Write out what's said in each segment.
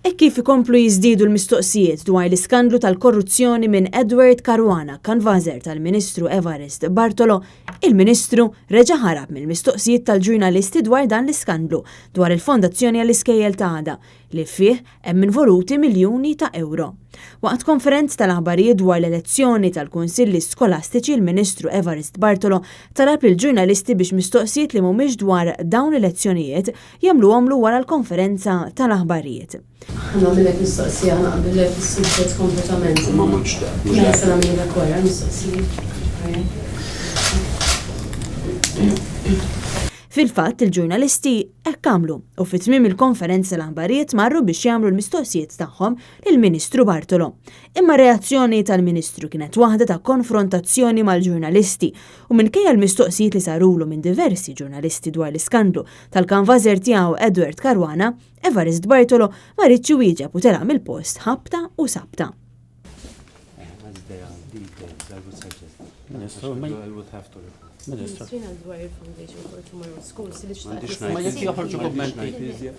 Kif ikomplu jiżdiedu l-mistoqsijiet dwar l-iskandlu tal-korruzzjoni minn Edward Caruana, kanvażer tal-Ministru Evarist Bartolo, il-Ministru reġa' ħarab mill-mistoqsijiet tal-ġurnalisti dwar dan l-iskandlu dwar il-Fondazzjoni għall-Iskejjel ta' Għada li fih hemm involuti miljuni ta' euro. Waqt konferenz tal-aħbarijiet dwar l-elezzjoni tal-Kunsilli Skolastiċi, il-Ministru Evarist Bartolo talab lill-ġurnalisti biex mistoqsijiet li mhumiex dwar dawn l-elezzjonijiet jagħmluhomlu wara l-konferenza tal-aħbarijiet. Għamilek mistoqsija naqbillek is-suġġett kompletament. Ma mhux da. Mela nagħmilek wara mistoqsijiet. Fil-fatt il-ġurnalisti hekk għamlu u fit-tmiem il-konferenza l-aħbarijiet marru biex jagħmlu l-mistoqsijiet tagħhom lill-Ministru Bartolo. Imma reazzjoni tal-Ministru kienet waħda ta' konfrontazzjoni mal-ġurnalisti u minkejja l-mistoqsijiet li sarulu minn diversi ġurnalisti dwar l-iskandlu tal-kanvażer tiegħu Edward Caruana, Evarist Bartolo ma rridx iwieġeb u telaq mill-post ħabta u sabta. Ministru dwar il-Foundation for Tomorrow Schools li Ma jekk joħorġu kummenti.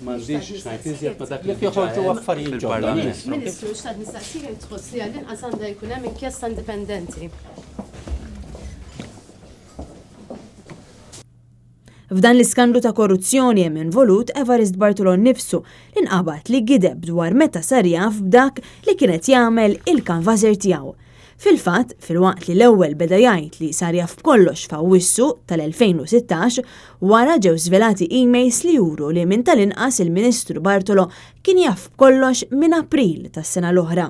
M'għandix ngħid iżjed ma dak jekk joħorġu affarijiet ġodda. Ministru xtaqt nistaqsija tħoss li għall-inqas għandha jkun hemm inkjesta indipendenti. F'dan l-iskandlu ta' korruzzjoni hemm involut Evarist Bartolo nnifsu li nqabad li gideb dwar meta sar jaf b'dak li kienet jagħmel il-kanvażer tiegħu. Fil-fatt, fil-waqt li l-ewwel beda jgħid li sar jaf kollox f'Awwissu tal-2016, wara ġew żvelati emails li juru li minn tal-inqas il-Ministru Bartolo kien jaf kollox minn April tas-sena l-oħra.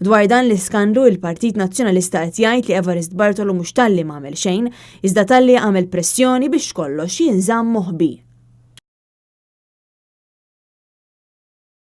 Dwar dan l-iskandlu il-Partit Nazzjonalista qed jgħid li Evarist Bartolo mhux talli m'għamel xejn, iżda talli għamel pressjoni biex kollox jinżamm moħbi.